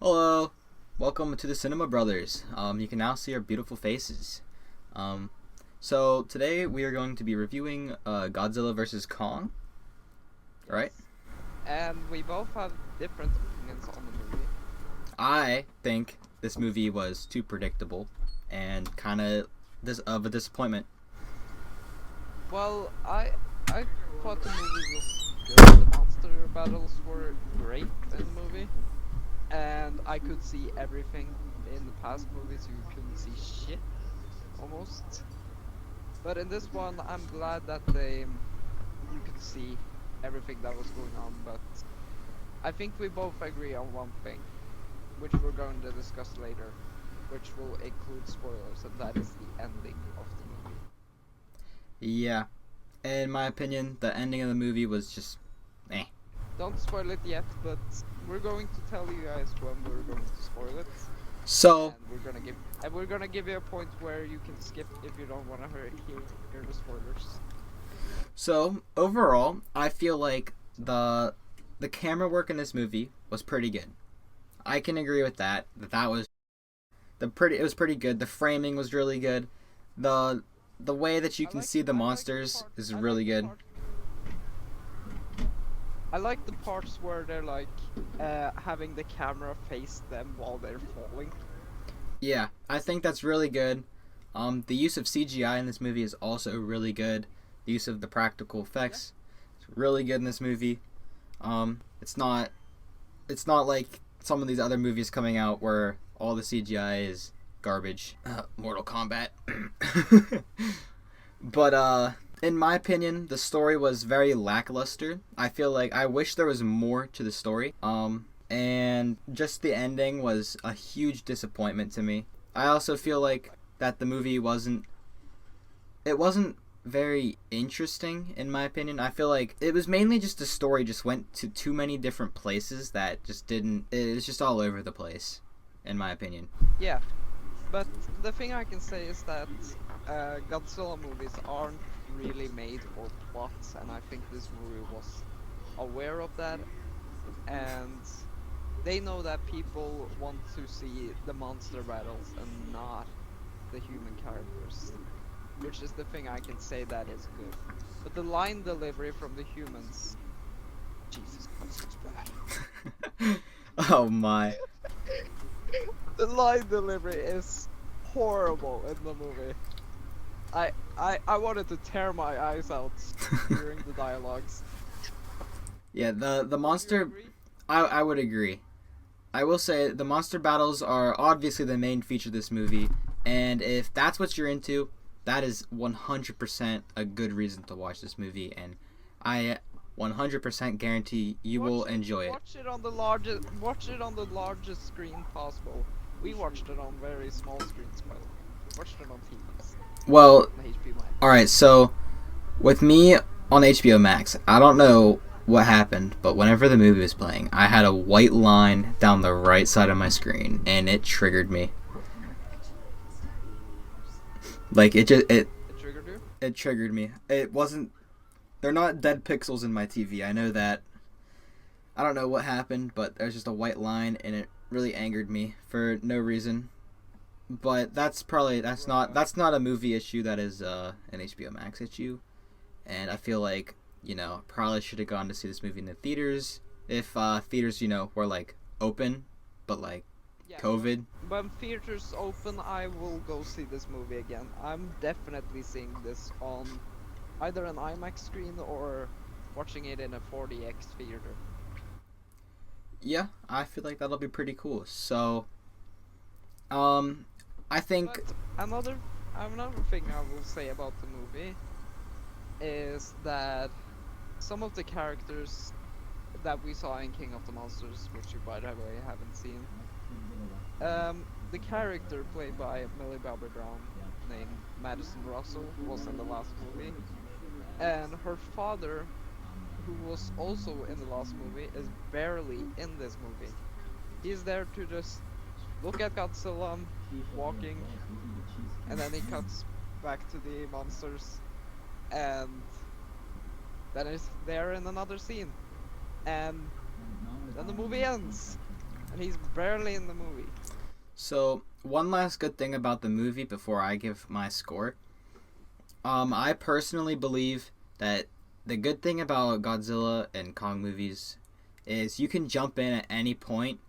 Hello, welcome to the Cinema Brothers. You can now see our beautiful faces. Um, so today we are going to be reviewing Godzilla vs Kong. Right? Yes. And we both have different opinions on the movie. I think this movie was too predictable and kind of a disappointment. Well, I thought the movie was good. The monster battles were great in the movie, and I could see everything. In the past movies, you couldn't see shit almost. But in this one, I'm glad that you could see everything that was going on. But I think we both agree on one thing, which we're going to discuss later, which will include spoilers, and that is the ending of the movie. Yeah, in my opinion, the ending of the movie was just eh. Don't spoil it yet, but we're going to tell you guys when we're going to spoil it, So and we're gonna give you a point where you can skip if you don't want to hear the spoilers. so overall, I feel like the camera work in this movie was pretty good. I can agree with that. That was it was pretty good. The framing was really good. The the way that you can see the monsters is I really like the good. part. I like the parts where they're like having the camera face them while they're falling. Yeah, I think that's really good. The use of CGI in this movie is also really good. The use of the practical Yeah, effects is really good in this movie. It's not like some of these other movies coming out where all the CGI is garbage. Mortal Kombat. But in my opinion, the story was very lackluster. I feel like I wish there was more to the story. And just the ending was a huge disappointment to me. I also feel like that the movie wasn't very interesting in my opinion. I feel like it was mainly just the story just went to too many different places that just didn't it was just all over the place in my opinion. yeah. But the thing I can say is that Godzilla movies aren't really made for plots, and I think this movie was aware of that, and they know that people want to see the monster battles and not the human characters, which is the thing I can say that is good. But the line delivery from the humans, Jesus Christ, it's bad. Oh my. The line delivery is horrible in the movie. I wanted to tear my eyes out hearing the dialogues. Yeah, the Would you monster agree? I would agree. I will say the monster battles are obviously the main feature of this movie, and if that's what you're into, that is 100% a good reason to watch this movie, and I 100% guarantee you will enjoy it. Watch it on the largest screen possible. We watched it on very small screens, by the way. We watched it on TVs, Well, on HBO all Max. right, so with me on HBO Max, I don't know what happened, but whenever the movie was playing, I had a white line down the right side of my screen, and it triggered me. Like It triggered you? it triggered me. It wasn't. They're not dead pixels in my TV. I know that. I don't know what happened, but there's just a white line, and it really angered me for no reason. But Right. that's not a movie issue. That is an HBO Max issue, and I feel like probably should have gone to see this movie in the theaters if theaters were like open, but like Yeah, COVID. when theaters open, I will go see this movie again. I'm definitely seeing this on either an IMAX screen or watching it in a 4DX theater. Yeah, I feel like that'll be pretty cool. So um, I think But another thing I will say about the movie is that some of the characters that we saw in King of the Monsters, which you by the way haven't seen, the character played by Millie Bobby Brown named Madison Russell was in the last movie, and her father, who was also in the last movie, is barely in this movie. He's there to just look at Godzilla walking, and then he cuts back to the monsters, and then is there in another scene, and then the movie ends. and he's barely in the movie. So, one last good thing about the movie before I give my score. I personally believe that the good thing about Godzilla and Kong movies is you can jump in at any point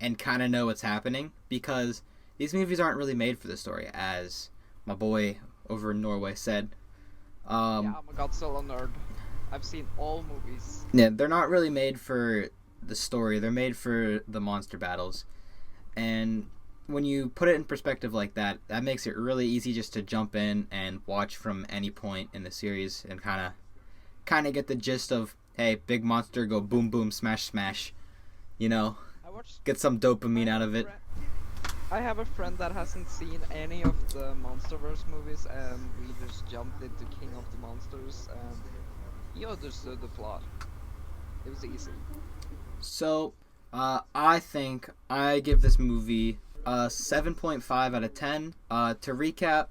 and kind of know what's happening, because these movies aren't really made for the story, as my boy over in Norway said. Yeah, I'm a Godzilla nerd. I've seen all movies. Yeah, they're not really made for the story. They're made for the monster battles. And when you put it in perspective like that, that makes it really easy just to jump in and watch from any point in the series and kind of get the gist of, hey, big monster, go boom boom smash smash, you know, get some dopamine out of it. I have a friend that hasn't seen any of the MonsterVerse movies, and we just jumped into King of the Monsters, and he understood the plot. It was easy. So, I think I give this movie a 7.5 out of 10. To recap,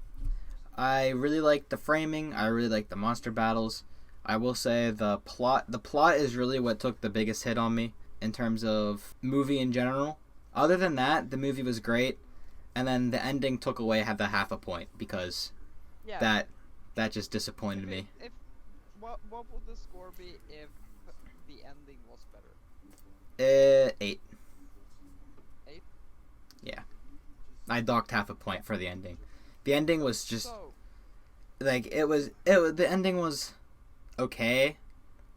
I really like the framing. I really like the monster battles. I will say the plot is really what took the biggest hit on me in terms of movie in general. Other than that, the movie was great, and then the ending took away the half a point because that just disappointed me. What would the score be if the ending was better? 8. 8? Yeah. I docked half a point for the ending. The ending was just like the ending was okay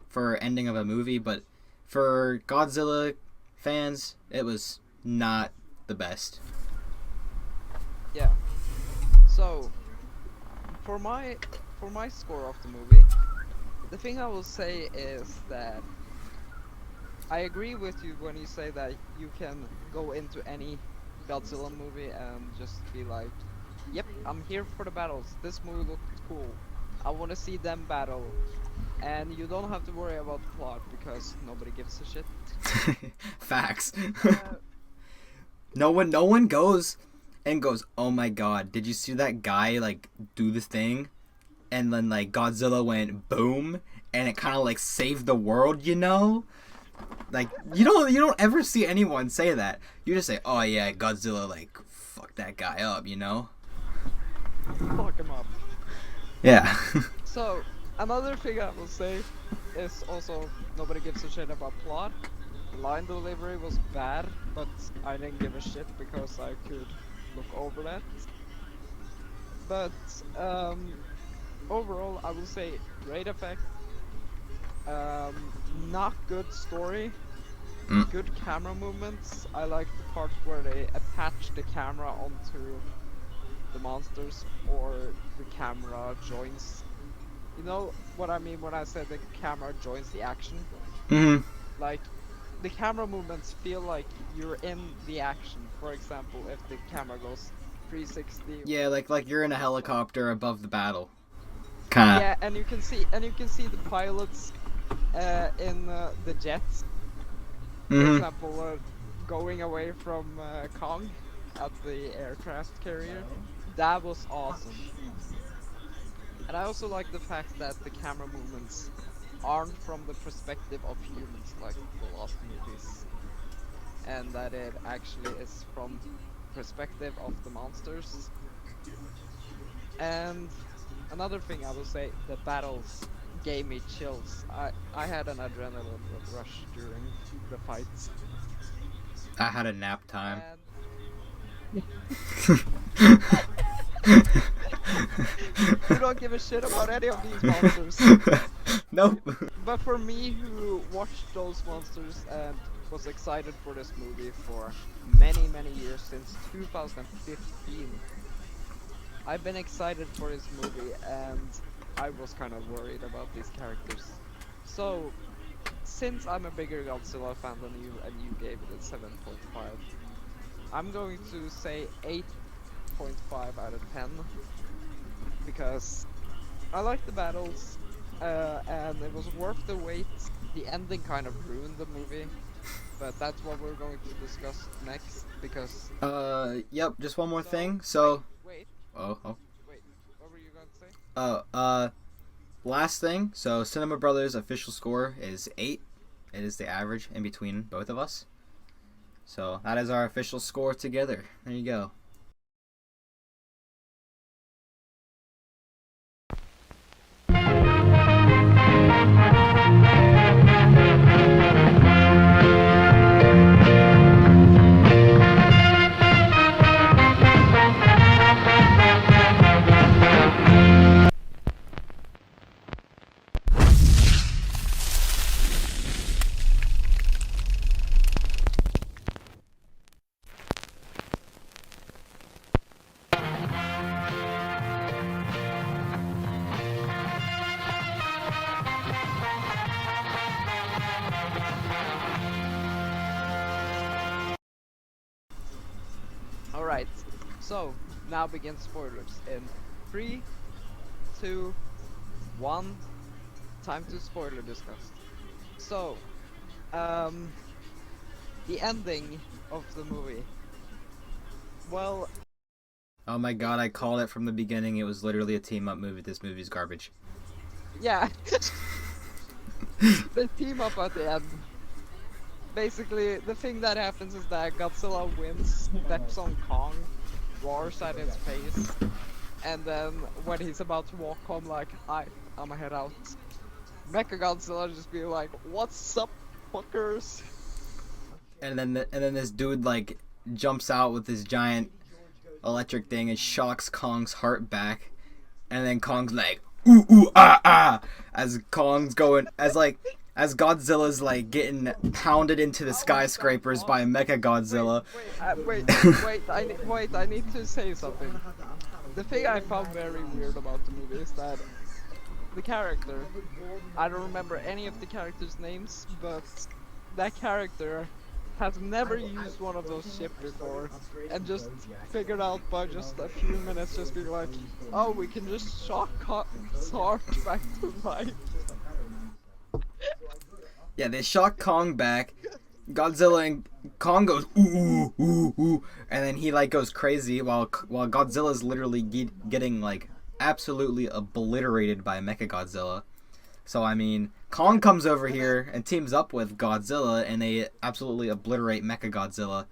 for ending of a movie, but for Godzilla fans, it was not the best. Yeah. So for my score of the movie, the thing I will say is that I agree with you when you say that you can go into any Godzilla movie and just be like, yep, I'm here for the battles. This movie looks cool. I want to see them battle. And you don't have to worry about the plot because nobody gives a shit. Facts. No one goes, oh my god, did you see that guy like do this thing? And then like Godzilla went boom and it kind of like saved the world, you know? Like you don't ever see anyone say that. You just say, "Oh yeah, Godzilla like fucked that guy up," you know? Fuck him up. Yeah. So, another thing I will say is also nobody gives a shit about plot. The line delivery was bad, but I didn't give a shit because I could look over that. But overall, I will say great effect. Not good story. Good camera movements. I like the parts where they attach the camera onto the monsters, or the camera joins. You know what I mean when I said the camera joins the action? Mhm. Like, the camera movements feel like you're in the action. For example, if the camera goes 360. Yeah, like you're in a helicopter above the battle. Kinda. Yeah, and you can see the pilots in the jets. For example, going away from Kong at the aircraft carrier. That was awesome. And I also like the fact that the camera movements aren't from the perspective of humans like the last movies, and that it actually is from perspective of the monsters. And another thing I will say, the battles gave me chills. I had an adrenaline rush during the fights. I had a nap time. You don't give a shit about any of these monsters. Nope. But for me, who watched those monsters and was excited for this movie for many years, since 2015, I've been excited for this movie, and I was kind of worried about these characters. So, since I'm a bigger Godzilla fan than you, and you gave it a 7.5, I'm going to say 8.5 out of 10, because I like the battles, and it was worth the wait. The ending kind of ruined the movie, but that's what we're going to discuss next, because... Yep, just one more thing, so... Wait. Oh. Wait, what were you going to say? Last thing, so Cinema Brothers' official score is 8. It is the average in between both of us. So that is our official score together. There you go. Alright, so now begin spoilers in 3, 2, 1. Time to spoiler discuss. So, the ending of the movie. Well, Oh my god, I called it from the beginning. It was literally a team up movie. This movie's garbage. yeah. They team up at the end. Basically, the thing that happens is that Godzilla wins, steps on Kong, roars at his face, and then when he's about to walk home, like, I'ma head out. Mechagodzilla just be like, "What's up, fuckers?" And then this dude like jumps out with this giant electric thing and shocks Kong's heart back, and then Kong's like ooh ooh ah ah as Kong's going as Godzilla's like getting pounded into the skyscrapers by Mechagodzilla. Wait, I need to say something. The thing I found very weird about the movie is that the character, I don't remember any of the characters' names, but that character has never used one of those ships before, and just figured out by just a few minutes just being like, oh, we can just shock Kong's heart back to life. Yeah, they shock Kong back. Godzilla and Kong goes ooh ooh ooh ooh, and then he like goes crazy while Godzilla's literally getting like absolutely obliterated by Mechagodzilla. So I mean, Kong comes over here and teams up with Godzilla, and they absolutely obliterate Mechagodzilla.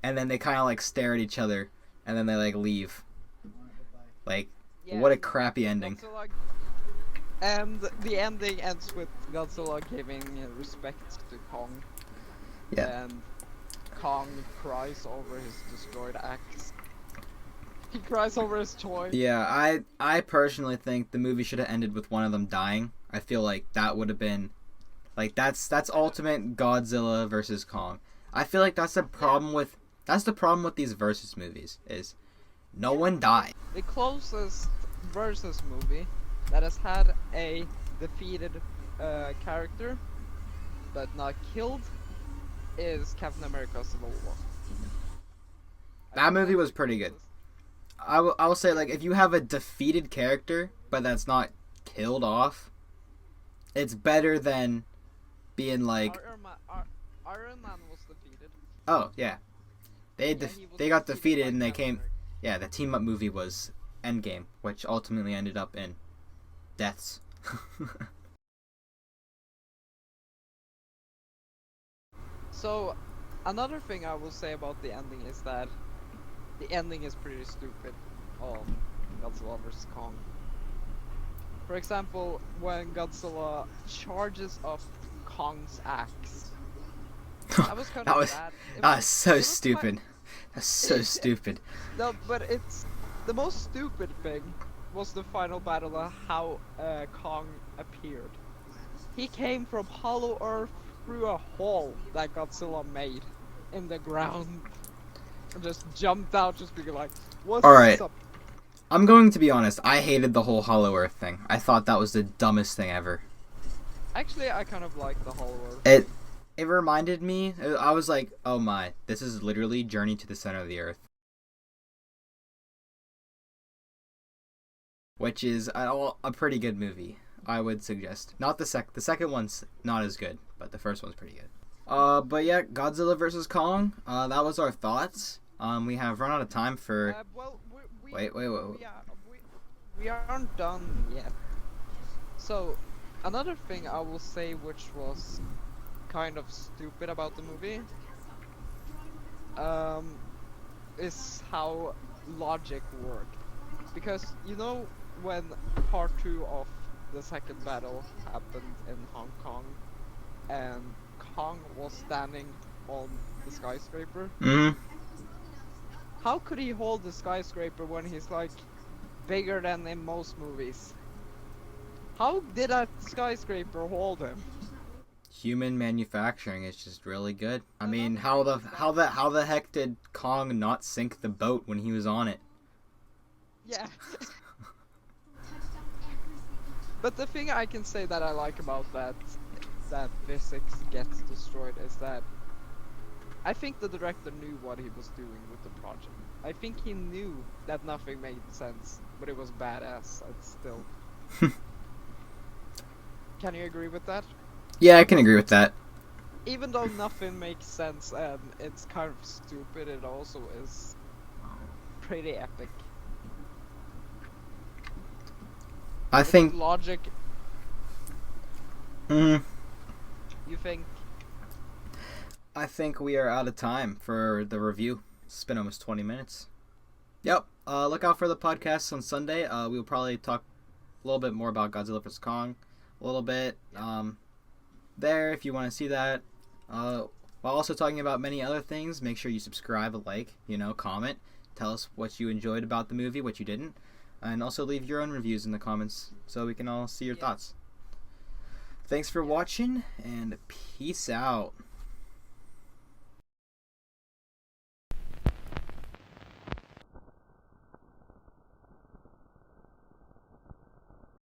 And then they kind of like stare at each other, and then they like leave. Like, Yeah, what a crappy ending. Godzilla, and the ending ends with Godzilla giving respect to Kong. Yeah. And Kong cries over his destroyed axe. He cries over his toy. Yeah, I personally think the movie should have ended with one of them dying. I feel like that would have been like that's ultimate Godzilla versus Kong. I feel like that's the problem with these versus movies is no one died. The closest versus movie that has had a defeated character but not killed is Captain America: Civil War. That movie was pretty good. I will say, like, if you have a defeated character but that's not killed off, it's better than being like Iron Man was defeated. oh yeah, they got defeated and they came. America. Yeah, the team up movie was Endgame, which ultimately ended up in deaths. So, another thing I will say about the ending is that the ending is pretty stupid on Godzilla vs. Kong. For example, when Godzilla charges up Kong's axe. That was kind of bad. That was so stupid. That's so stupid. No, but it's the most stupid thing was the final battle of how Kong appeared. He came from Hollow Earth through a hole that Godzilla made in the ground and just jumped out, just being like, "What's Alright. up?" I'm going to be honest, I hated the whole Hollow Earth thing. I thought that was the dumbest thing ever. Actually, I kind of like the Hollow Earth. It reminded me, I was like, oh my, this is literally Journey to the Center of the Earth. Which is a pretty good movie, I would suggest. Not the second one's not as good, but the first one's pretty good. But yeah, Godzilla vs. Kong, that was our thoughts. We have run out of time for... Well, Wait. We aren't done yet. So, another thing I will say which was kind of stupid about the movie is how logic worked. Because you know when part 2 of the second battle happened in Hong Kong and Kong was standing on the skyscraper? Mm-hmm. How could he hold the skyscraper when he's like bigger than in most movies? How did that skyscraper hold him? Human manufacturing is just really good. I And mean, I'm how the heck did Kong not sink the boat when he was on it? Yeah. But the thing I can say that I like about that physics gets destroyed is that I think the director knew what he was doing with the project. I think he knew that nothing made sense, but it was badass and still. Can you agree with that? Yeah, I can agree with that. Even though nothing makes sense and it's kind of stupid, it also is pretty epic. I With think. logic, Mm, you think? I think we are out of time for the review. It's been almost 20 minutes. Yep. Look out for the podcast on Sunday. We'll probably talk a little bit more about Godzilla vs. Kong. A little bit. There, if you want to see that. While also talking about many other things, make sure you subscribe, like, comment. Tell us what you enjoyed about the movie, what you didn't. And also leave your own reviews in the comments so we can all see your thoughts. Thanks for watching, and peace out.